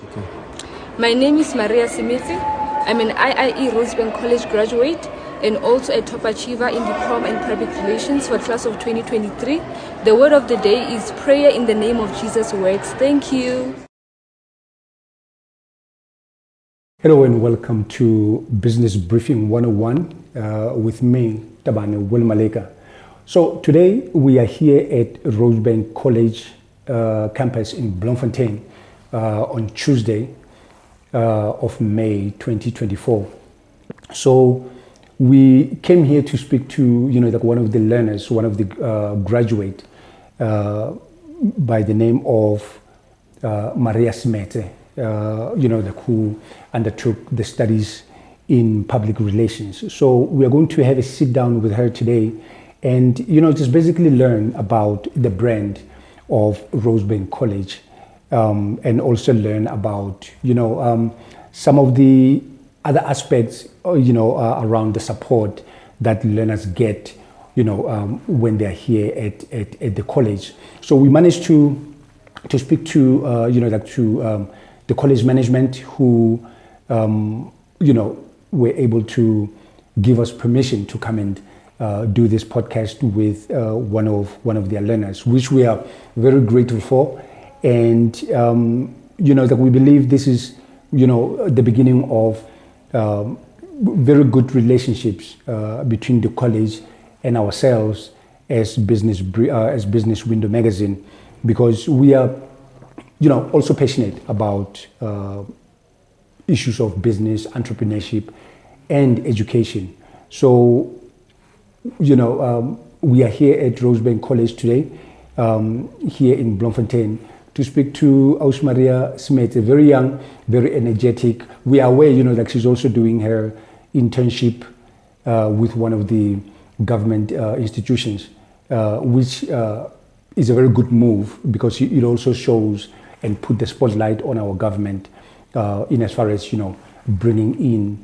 Okay. My name is Semetse. I'm an IIE Rosebank College graduate and also a top achiever in Diploma in Public Relations for class of 2023. The word of the day is prayer in the name of Jesus works. Thank you. Hello and welcome to Business Briefing 101 with me, Tabane Wilmaleka. So today we are here at Rosebank College campus in Bloemfontein on Tuesday of May 2024. So we came here to speak to, one of the learners, one of the graduate by the name of Maria Semetse, who undertook the studies in public relations. So we are going to have a sit down with her today and, just basically learn about the brand of Rosebank College and also learn about, some of the other aspects, around the support that learners get, when they're here at the college. So we managed to speak to, the college management who, were able to give us permission to come and do this podcast with one of their learners, which we are very grateful for. And, that we believe this is, the beginning of very good relationships between the college and ourselves as Business Window Magazine, because we are, also passionate about issues of business, entrepreneurship, and education. So, we are here at Rosebank College today, here in Bloemfontein, to speak to Maria Semetse, very young, very energetic. We are aware, that she's also doing her internship with one of the government institutions, which is a very good move because it also shows and put the spotlight on our government in as far as, bringing in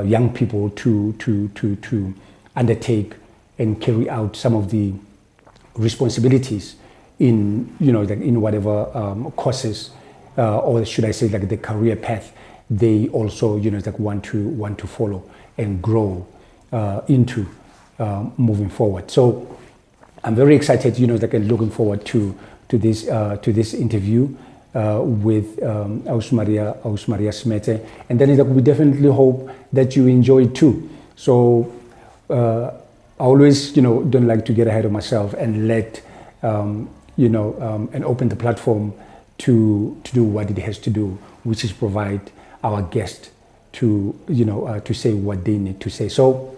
young people to undertake and carry out some of the responsibilities in, in whatever courses, or should I say, the career path they also, want to follow and grow into moving forward. So I'm very excited, and looking forward to this interview with Maria Semetse, and then we definitely hope that you enjoy it too. So I always, don't like to get ahead of myself and let and open the platform to do what it has to do, which is provide our guests to, to say what they need to say. So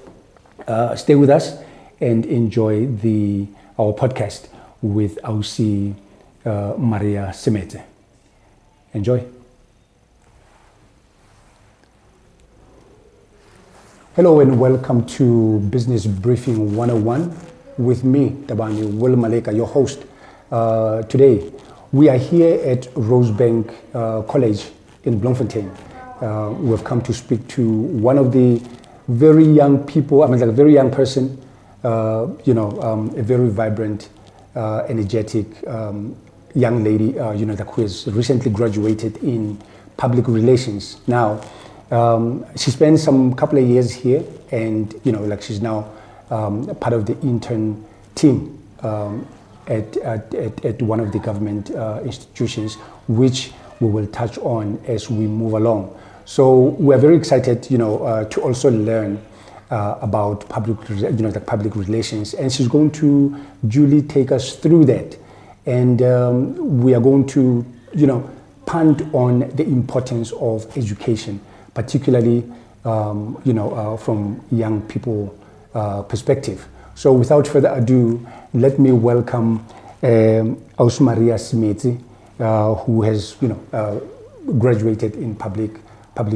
stay with us and enjoy our podcast with Ausi Maria Semetse. Enjoy. Hello and welcome to Business Briefing 101 with me, Tabani Wilmaleka, your host. Today, we are here at Rosebank College in Bloemfontein. We have come to speak to one of the very young people, a very young person, a very vibrant, energetic young lady, who has recently graduated in public relations. Now, she spent some couple of years here and, she's now part of the intern team at one of the government institutions, which we will touch on as we move along. So we're very excited, to also learn about public relations, and she's going to duly take us through that. And we are going to, punt on the importance of education, particularly, from young people perspective. So without further ado, let me welcome Maria Semetse, who has, graduated in public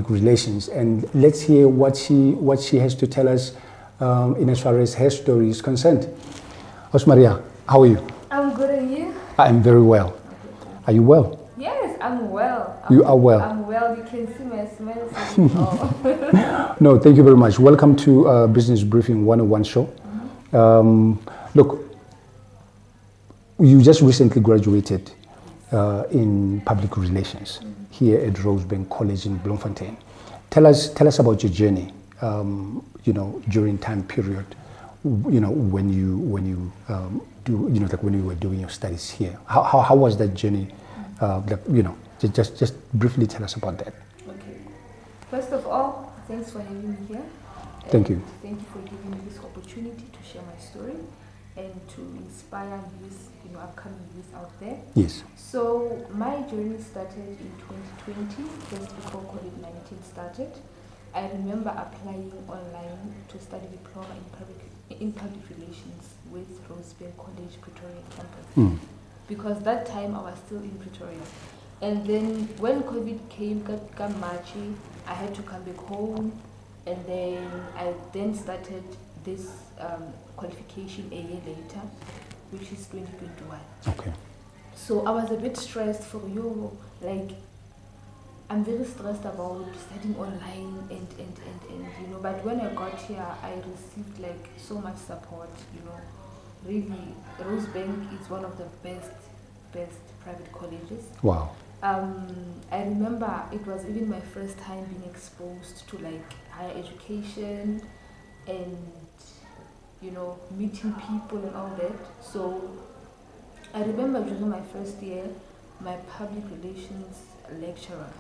relations, and let's hear what she has to tell us in as far as her story is concerned. Maria, how are you? I'm good, and you? I'm very well. Are you well? Yes, I'm well. You are well. I'm well. You can see my smile. No, thank you very much. Welcome to Business Briefing 101 show. Look, you just recently graduated in public relations here at Rosebank College in Bloemfontein. Tell us about your journey. During time period, when you when you were doing your studies here. How was that journey? Just briefly tell us about that. Okay. First of all, thanks for having me here. Thank you. Thank you for giving me this opportunity to share my story and to inspire youth, upcoming youth out there. Yes. So my journey started in 2020, just before COVID-19 started. I remember applying online to study diploma in public relations with Rosebank College Pretoria campus. Because that time I was still in Pretoria. And then when COVID came March, I had to come back home, and then I started this qualification a year later, which is 2021. Okay. So I was a bit stressed for I'm very stressed about studying online and but when I got here, I received so much support, Really, Rosebank is one of the best private colleges. Wow. I remember it was even my first time being exposed to higher education and meeting people and all that. So I remember during my first year, my public relations lecturer,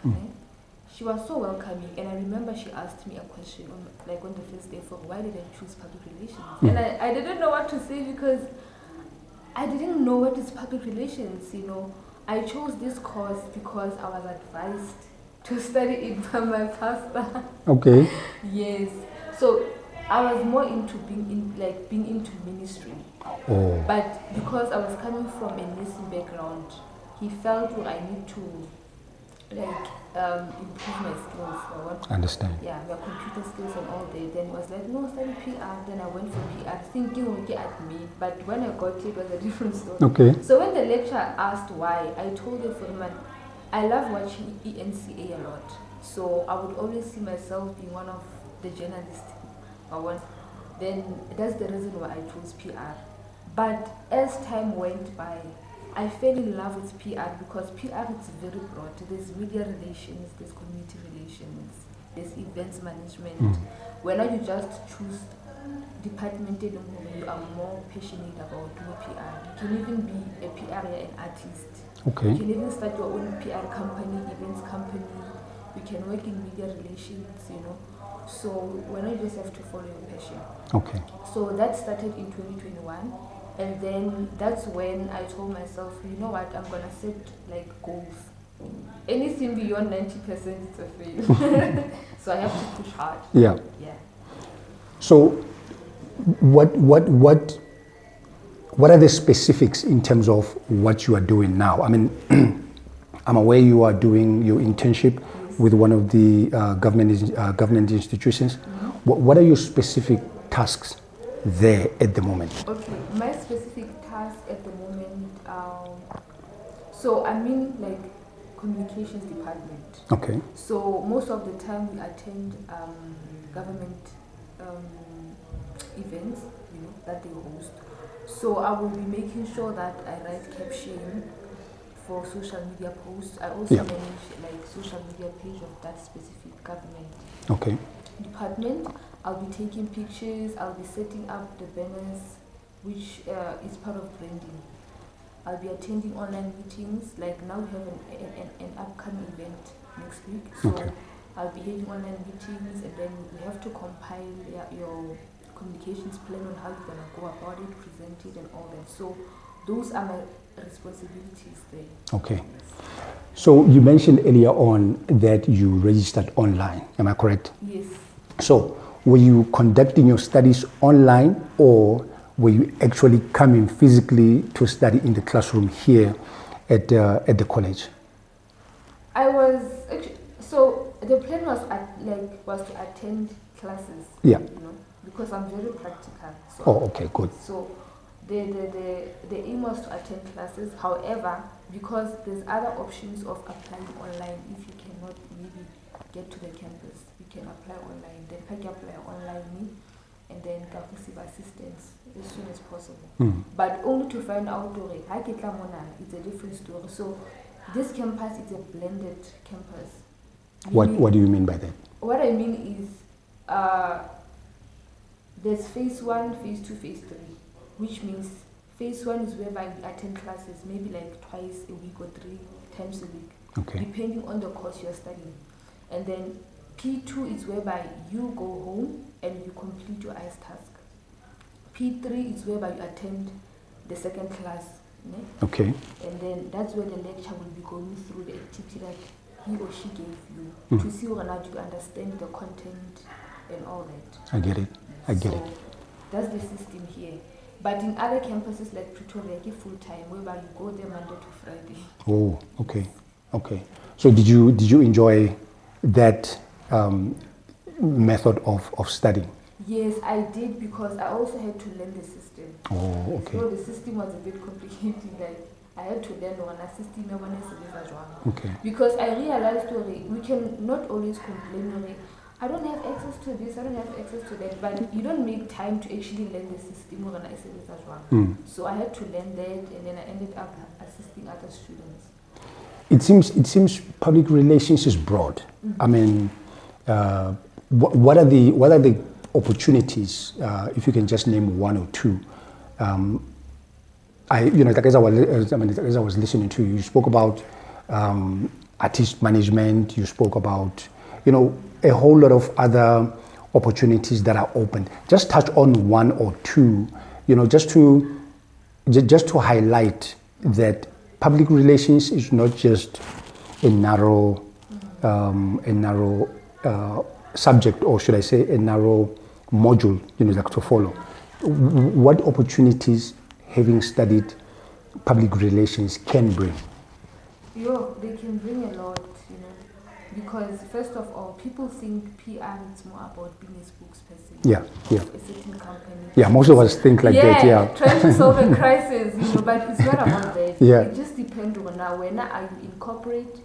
she was so welcoming, and I remember she asked me a question on the first day for why did I choose public relations, and I didn't know what to say because I didn't know what is public relations. I chose this course because I was advised to study it by my pastor. Okay. Yes. So I was more into being into ministry. Oh. But because I was coming from a nursing background, he felt I need to improve my skills. Understand. Yeah, my computer skills and all that. Then he was like, no, study PR. Then I went for PR thinking okay at me. But when I got it was a different story. Okay. So when the lecturer asked why, I told the man, I love watching ENCA a lot. So I would always see myself being one of the journalists. Then that's the reason why I chose PR. But as time went by, I fell in love with PR because PR is very broad. There's media relations, there's community relations, there's events management. When you just choose department you are more passionate about your PR. You can even be a PR an artist. Okay. You can even start your own PR company, events company. You can work in media relations, So when you just have to follow your passion. Okay. So that started in 2021. And then that's when I told myself, you know what, I'm going to set goals. Anything beyond 90% is a fail. So I have to push hard. Yeah. Yeah. So what are the specifics in terms of what you are doing now? I mean, I'm aware you are doing your internship with one of the government institutions. What are your specific tasks there at the moment? Okay, my specific task at the moment, so I'm in communications department. Okay. So most of the time we attend government events, that they host. So I will be making sure that I write caption for social media posts. I also manage social media page of that specific government. Okay. Department. I'll be taking pictures, I'll be setting up the banners, which is part of branding. I'll be attending online meetings, now we have an upcoming event next week. So I'll be having online meetings, and then we have to compile your communications plan on how you're going to go about it, present it and all that. So those are my responsibilities there. Okay. So you mentioned earlier on that you registered online, am I correct? Yes. So were you conducting your studies online, or were you actually coming physically to study in the classroom here at the college? I was actually, so the plan was to attend classes. Yeah. Because I'm very practical. So okay, good. So the aim was to attend classes. However, because there's other options of applying online, if you cannot maybe get to the campus, you can apply online. Then you apply online, and then can receive assistance as soon as possible. But only to find out, it's a different story. So This campus is a blended campus. What do you mean by that? What I mean is there's phase 1, phase 2, phase 3, which means phase 1 is whereby we attend classes maybe like twice a week or 3 times a week, okay, depending on the course you're studying. And then P2 is whereby you go home and you complete your ICE task. P3 is whereby you attend the second class. Ne? Okay. And then that's where the lecturer will be going through the activity that he or she gave you to see whether or not you understand the content and all that. I get it. So that's the system here. But in other campuses like Pretoria, give full time, whereby you go there Monday to Friday. Oh, okay, okay. So did you enjoy that method of studying? Yes, I did, because I also had to learn the system. Oh, okay. So the system was a bit complicated. Like I had to learn on a system Okay. because I realized we can not always complain. I don't have access to this, I don't have access to that, but you don't make time to actually learn the system. So I had to learn that, and then I ended up assisting other students. It seems public relations is broad. I mean, what are the opportunities? If you can just name one or two. As I was listening to you, you spoke about artist management. You spoke about a whole lot of other opportunities that are open. Just touch on one or two, just to highlight that public relations is not just a narrow subject, or should I say a narrow module, like to follow. What opportunities having studied public relations can bring? They can bring a lot, because first of all, people think PR is more about being a spokesperson. Yeah. Of a certain company. Yeah, most of us think like that. Yeah, trying to solve a crisis, but it's not about that. Yeah. It just depends on when are you in corporate,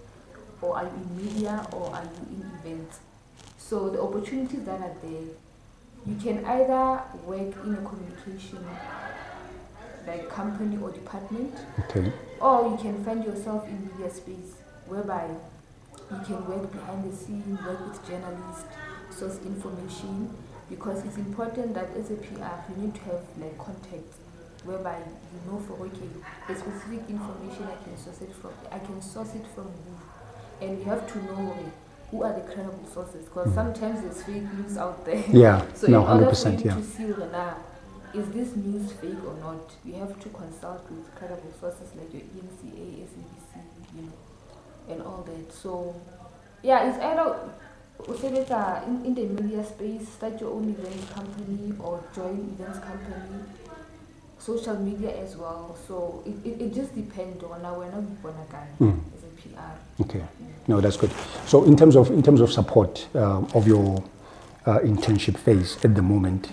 or are you in media, or are you in events. So the opportunities that are there, you can either work in a communication like company or department, okay, or you can find yourself in media space, whereby you can work behind the scene, work with journalists, source information, because it's important that as a PR you need to have like contacts, whereby for the specific information I can source it from who, and you have to know who are the credible sources, because sometimes there's fake news out there. Yeah, so in order 100%, for you yeah. to see is this news fake or not, you have to consult with credible sources like your ENCA, SABC, and all that. So yeah, it's either in the media space, start your own events company or join events company, social media as well. So it just depends on we're not born again as a PR. Okay, no, that's good. So in terms of support of your internship phase at the moment,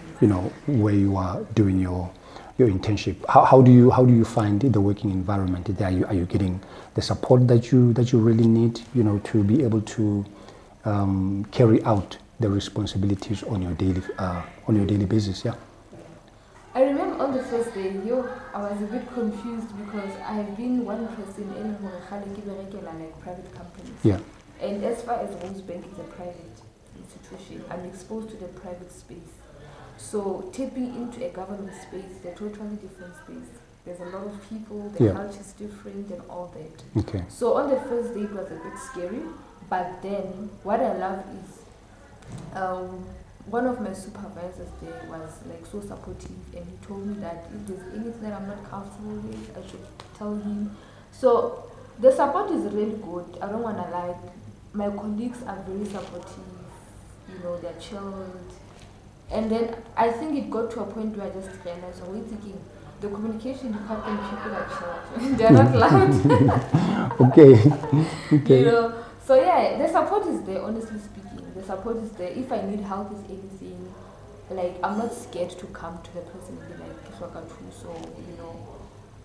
where you are doing your internship, how do you find the working environment there? Are you getting the support that you really need, to be able to carry out the responsibilities on your daily basis? Yeah. I remember on the first day, I was a bit confused, because I have been one person in like private companies. Yeah. And as far as Rosebank is a private institution, I'm exposed to the private space. So tapping into a government space, they're totally different space. There's a lot of people, the culture is different and all that. Okay. So on the first day it was a bit scary, but then what I love is one of my supervisors there was like so supportive, and he told me that if there's anything that I'm not comfortable with, I should tell him. So the support is really good. I don't want to lie. My colleagues are very supportive, they're chilled. And then I think it got to a point where I just realized, thinking, the communication department people are chilled. They're not loud. Okay. So yeah, the support is there, honestly speaking. The support is there. If I need help with anything, like I'm not scared to come to the person and be like, Kiswakatu. So,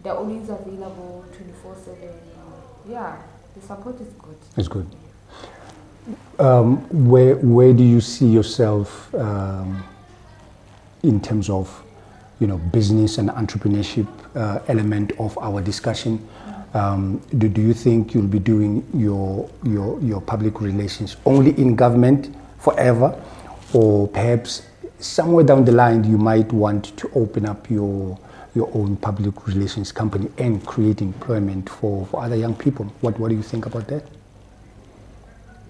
they're always available 24/7. Yeah, the support is good. It's good. Where do you see yourself in terms of business and entrepreneurship element of our discussion? Do you think you'll be doing your public relations only in government forever, or perhaps somewhere down the line you might want to open up your own public relations company and create employment for other young people? What do you think about that?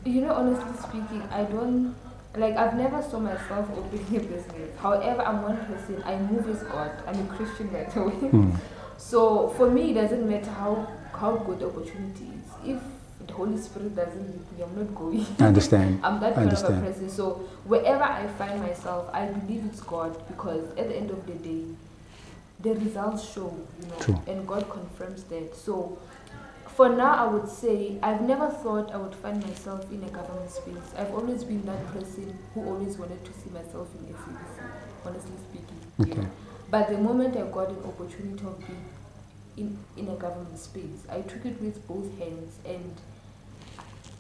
You know, honestly speaking, I've never saw myself opening a business. However, I'm one person, I move with God. I'm a Christian right away. So for me, it doesn't matter how good the opportunity is. If the Holy Spirit doesn't lead me, I'm not going. I understand. I'm that kind of a person. So wherever I find myself, I believe it's God, because at the end of the day, the results show, True. And God confirms that. So for now, I would say I've never thought I would find myself in a government space. I've always been that person who always wanted to see myself in a CBC, honestly speaking. Okay. But the moment I got an opportunity of being in a government space, I took it with both hands, and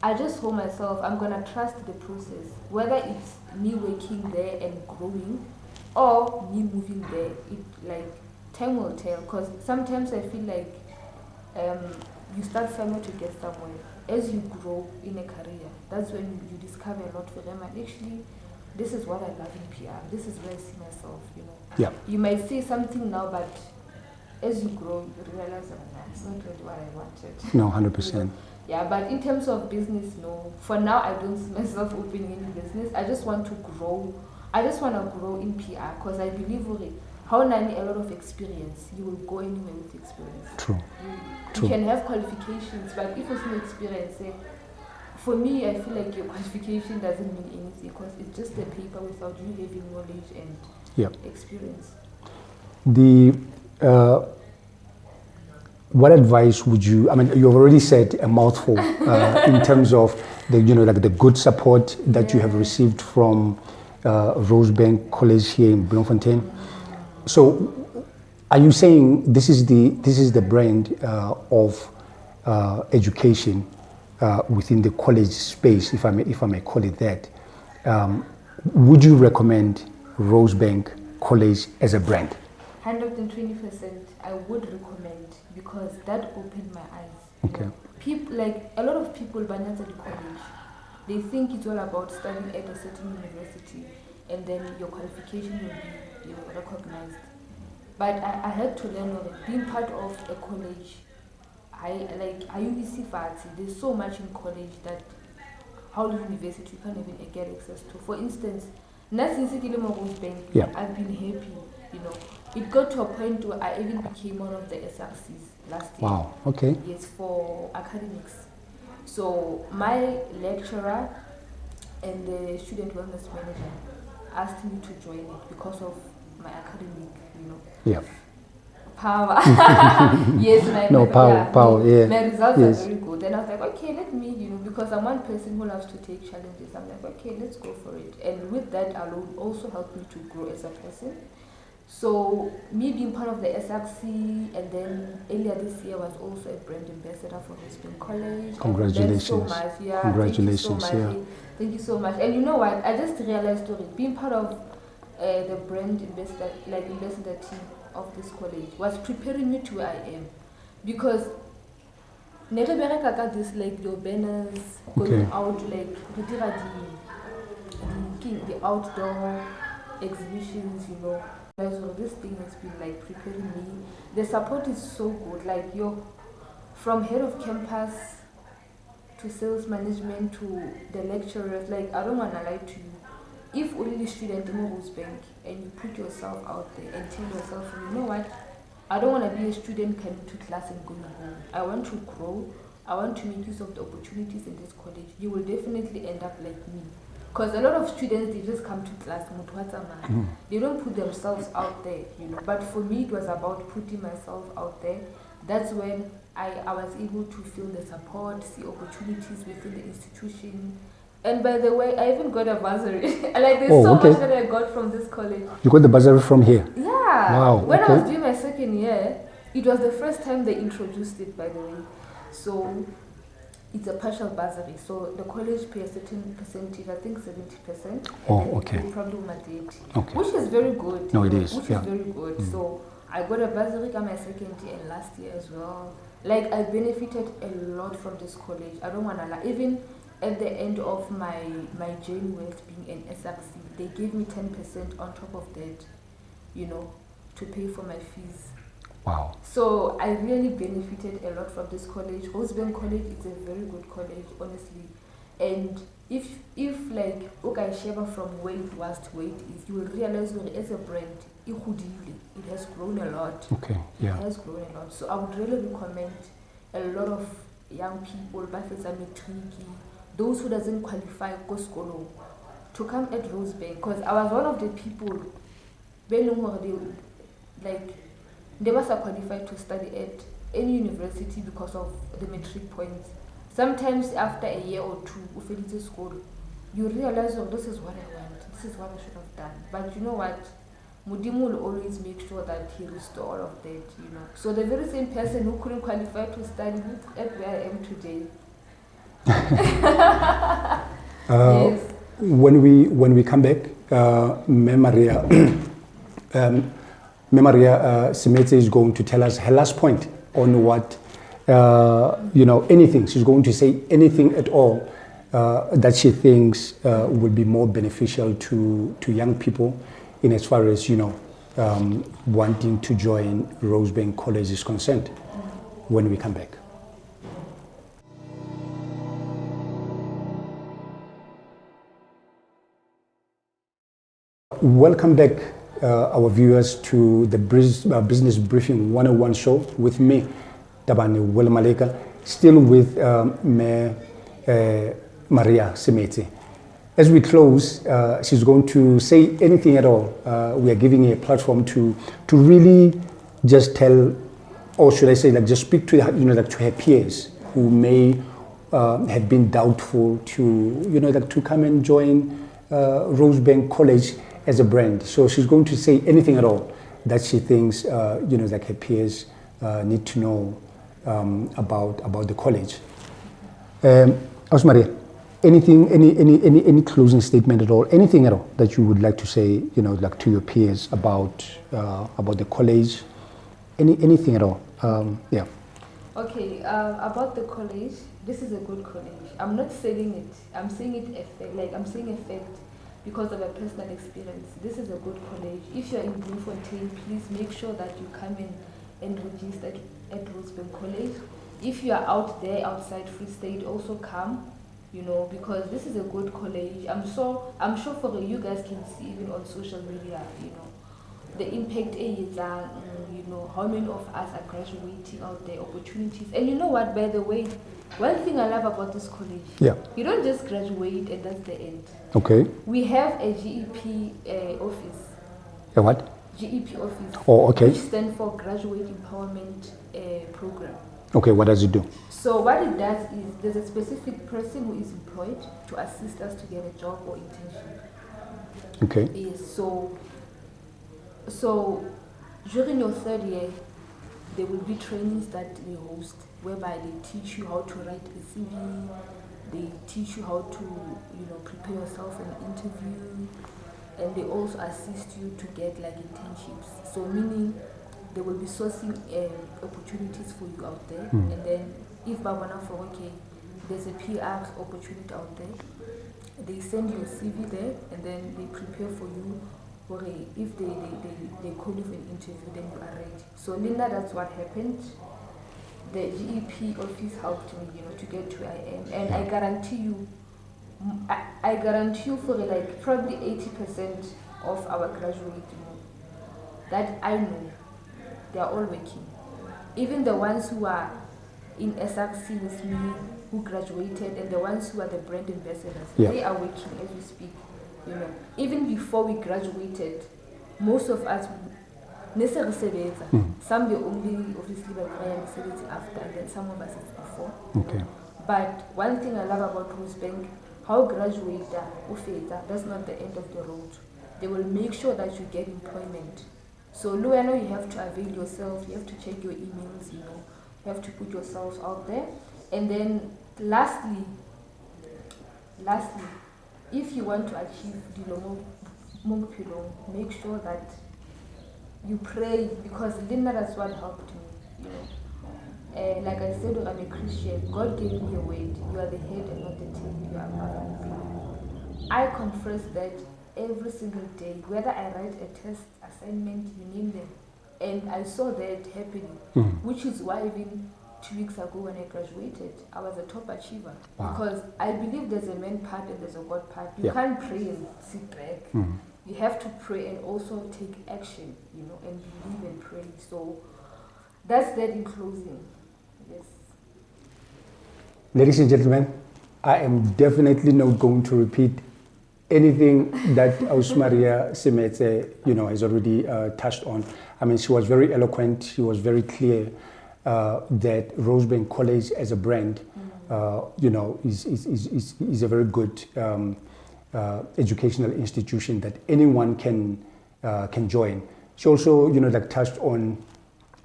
I just told myself I'm gonna trust the process, whether it's me working there and growing or me moving there. Time will tell, because sometimes I feel like you start somewhere to get somewhere. As you grow in a career, that's when you discover a lot for them. And actually, this is what I love in PR. This is where I see myself, Yeah. You might say something now, but as you grow, you realize that it's not really what I wanted. No, 100%. Yeah, but in terms of business, no. For now, I don't see myself opening any business. I just want to grow. I just want to grow in PR, because I believe how a lot of experience, you will go anywhere with experience. True. You can have qualifications, but if it's no experience, for me, I feel like your qualification doesn't mean anything, because it's just a paper without you having knowledge and experience. What advice would you? I mean, you've already said a mouthful in terms of the good support that you have received from Rosebank College here in Bloemfontein. So, are you saying this is the brand of education within the college space, if I may call it that? Would you recommend Rosebank College as a brand? 120%, I would recommend, because that opened my eyes. Okay. People, a lot of people by at the college, they think it's all about studying at a certain university, and then your qualification will be recognized. But I had to learn on it. Being part of a college, there's so much in college that how the university you can't even get access to. For instance, since Rosebank, I've been happy. It got to a point where I even became one of the SRCs last year. Wow. Okay. Yes, for academics. So my lecturer and the student wellness manager asked me to join it because of my academic, power. Yes, power. Yeah. My results are very good. And I was like, okay, let me, because I'm one person who loves to take challenges. I'm like, okay, let's go for it. And with that alone, also helped me to grow as a person. So me being part of the SRC, and then earlier this year was also a brand ambassador for Rosebank College. Congratulations. So much. Yeah, congratulations. Thank you so much. And you know what? I just realized being part of the brand ambassador team of this college was preparing me to where I am, because never got this your banners going out, the outdoor exhibitions, So this thing has been preparing me. The support is so good. You're from head of campus to sales management to the lecturers. I don't wanna lie to you. If only student in Rosebank and you put yourself out there and tell yourself, you know what, I don't want to be a student coming to class and going home. I want to grow. I want to make use of the opportunities in this college. You will definitely end up like me. Because a lot of students, they just come to class, they don't put themselves out there, But for me, it was about putting myself out there. That's when I was able to feel the support, see opportunities within the institution. And by the way, I even got a bursary. There's so much that I got from this college. You got the bursary from here? Yeah. Wow. When I was doing my second year, it was the first time they introduced it, by the way. So it's a partial bursary. So the college pays a certain percentage, I think 70%. Oh, okay. They probably will it. Okay. Which is very good. No, it is. Which is very good. So I got a bursary my second year and last year as well. Like I benefited a lot from this college. I don't wanna lie. Even at the end of my journey with being an SRC, they gave me 10% on top of that, you know, to pay for my fees. Wow. So I really benefited a lot from this college. Rosebank College is a very good college, honestly. And if like okay, Sheba from where it was to where it is, you will realize that as a brand, it has grown a lot. Okay, yeah. It has grown a lot. So I would really recommend a lot of young people, those who doesn't qualify Koskolo, to come at Rosebank, because I was one of the people they was qualified to study at any university because of the metric points. Sometimes after a year or two, you finish school, you realize, oh, this is what I want, this is what I should have done. But you know what? Mudimu will always make sure that he restores all of that, you know. So the very same person who couldn't qualify to study at where I am today. Yes. When we come back, Maria Semetse is going to tell us her last point on what anything. She's going to say anything at all that she thinks would be more beneficial to young people in as far as wanting to join Rosebank College is concerned. When we come back. Welcome back, our viewers, to the Business Briefing 101 show with me, Tabani Welamaleka, still with Maria Semetse. As we close, she's going to say anything at all. We are giving her a platform to really just tell, or should I say, like just speak to to her peers who may have been doubtful to to come and join Rosebank College as a brand. So she's going to say anything at all that she thinks that her peers need to know about the college. Maria, anything, any closing statement at all, anything at all that you would like to say, like to your peers about the college, anything at all? Yeah. Okay, about the college, this is a good college. I'm not saying it. I'm saying it I'm saying effect because of a personal experience. This is a good college. If you're in Bloemfontein, please make sure that you come in and register at Rosebank College. If you are out there outside Free State, also come, because this is a good college. I'm sure for you guys can see even on social media, the impact how many of us are graduating out there, opportunities. And you know what, by the way, one thing I love about this college, you don't just graduate and that's the end. Okay. We have a GEP office. A what? GEP office. Oh, okay. Which stands for Graduate Empowerment Program. Okay, what does it do? So what it does is there's a specific person who is employed to assist us to get a job or internship. Okay. Yes, so during your third year, there will be trainings that they host whereby they teach you how to write a CV, they teach you how to prepare yourself for an interview, and they also assist you to get like internships. So meaning they will be sourcing opportunities for you out there, and then if there's a PR opportunity out there, they send you a CV there, and then they prepare for you. If they call you for an interview, then you are ready. So Linda, that's what happened. The GEP office helped me, to get to where I am, and I guarantee you for like probably 80% of our graduates, that I know, they are all working. Even the ones who are in SRC with me, who graduated, and the ones who are the brand ambassadors, they are working as we speak. Even before we graduated, most of us, some they only obviously after, and then some of us it's before. Okay. But one thing I love about Rosebank, how graduate that's not the end of the road. They will make sure that you get employment. So Lueno, you have to avail yourself, you have to check your emails, you have to put yourself out there. And then lastly, if you want to achieve Dilomo Mungpilong, make sure that you pray, because Linda, that's what helped me, you know. Like I said, I'm a Christian. God gave me a word. You are the head and not the tail. You are above and below. I confess that every single day, whether I write a test, assignment, you name them, and I saw that happening, which is why even 2 weeks ago when I graduated, I was a top achiever. Wow. Because I believe there's a man part and there's a God part. You can't pray and sit back. You have to pray and also take action, you know, and believe and pray. So that's that in closing. Yes. Ladies and gentlemen, I am definitely not going to repeat anything that Maria Semetse, you know, has already touched on. I mean, she was very eloquent. She was very clear that Rosebank College as a brand, you know, is a very good educational institution that anyone can join. She also, you know, like touched on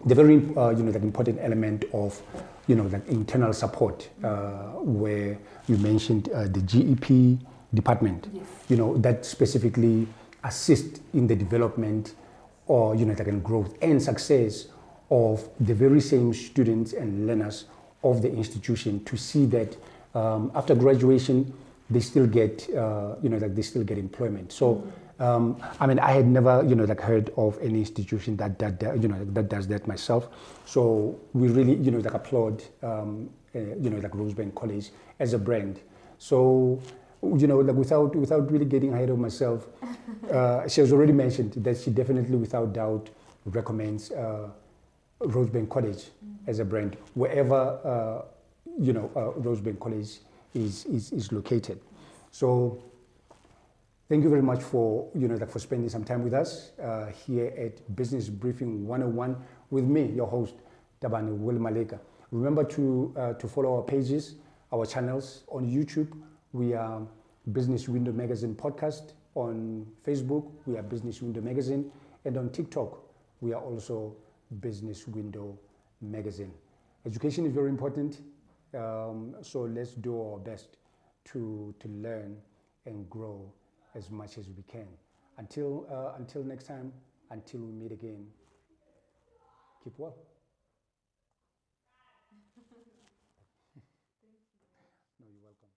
the very, you know, that important element of, you know, like internal support, where you mentioned the GEP department, you know, that specifically assist in the development or, you know, like in growth and success of the very same students and learners of the institution, to see that after graduation, they still get, you know, like they still get employment. So, I mean, I had never, you know, like heard of any institution that you know, that does that myself. So we really, you know, like applaud, you know, like Rosebank College as a brand. So, you know, like without really getting ahead of myself, she has already mentioned that she definitely, without doubt, recommends Rosebank College as a brand wherever, you know, Rosebank College is located. So thank you very much for, you know, like for spending some time with us here at Business Briefing 101 with me, your host, Tabani Will Maleka. Remember to follow our pages, our channels on YouTube. We are Business Window Magazine Podcast. On Facebook, we are Business Window Magazine. And on TikTok, we are also Business Window Magazine. Education is very important. So let's do our best to learn and grow as much as we can. Until next time, until we meet again, keep well. No, you're welcome.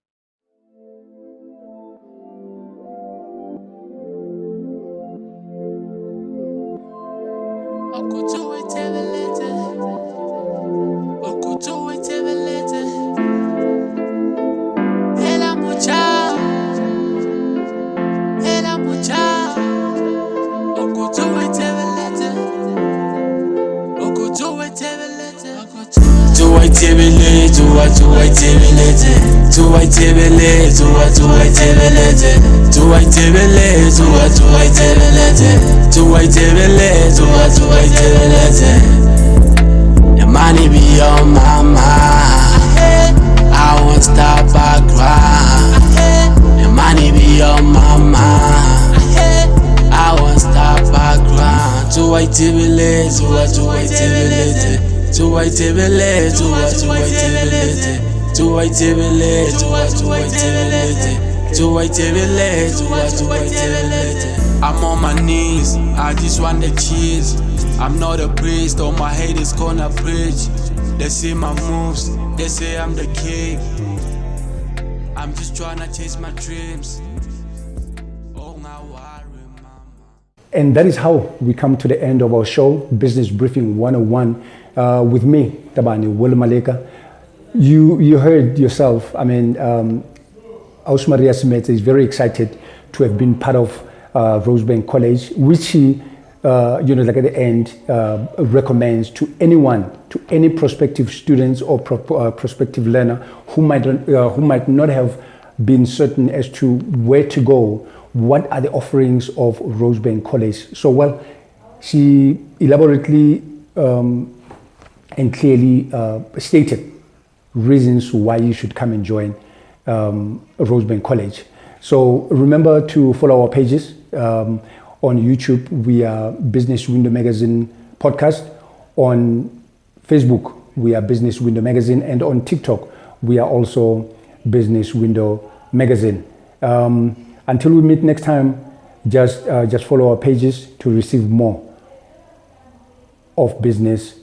The money be on my mind. I won't stop, I grind. The money be on my mind. I won't stop, I grind. To white tibele, to white tibele, to white tibele, to white tibele, to white tibele, to white tibele, to white tibele, to white tibele. I'm on my knees, I just want the cheese. I'm not a priest, all my haters gonna preach. They see my moves, they say I'm the king. I'm just tryna chase my dreams. Oh, now I remember. And that is how we come to the end of our show, Business Briefing 101, with me, Tabani Will Maleka. You heard yourself, I mean, Maria Semetse is very excited to have been part of Rosebank College, which she, you know, like at the end, recommends to anyone, to any prospective students or prospective learner who might not have been certain as to where to go. What are the offerings of Rosebank College? So, well, she elaborately and clearly stated reasons why you should come and join Rosebank College. So remember to follow our pages. On YouTube, we are Business Window Magazine Podcast. On Facebook, we are Business Window Magazine. And on TikTok, we are also Business Window Magazine. Until we meet next time, just follow our pages to receive more of business,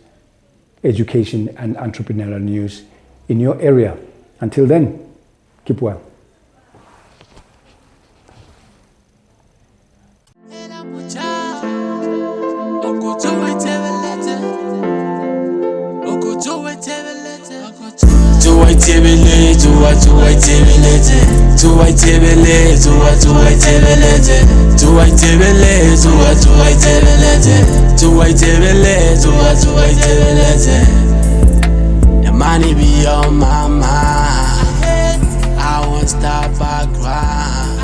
education, and entrepreneurial news in your area. Until then, keep well. The money be on my mind. I won't stop, I grind.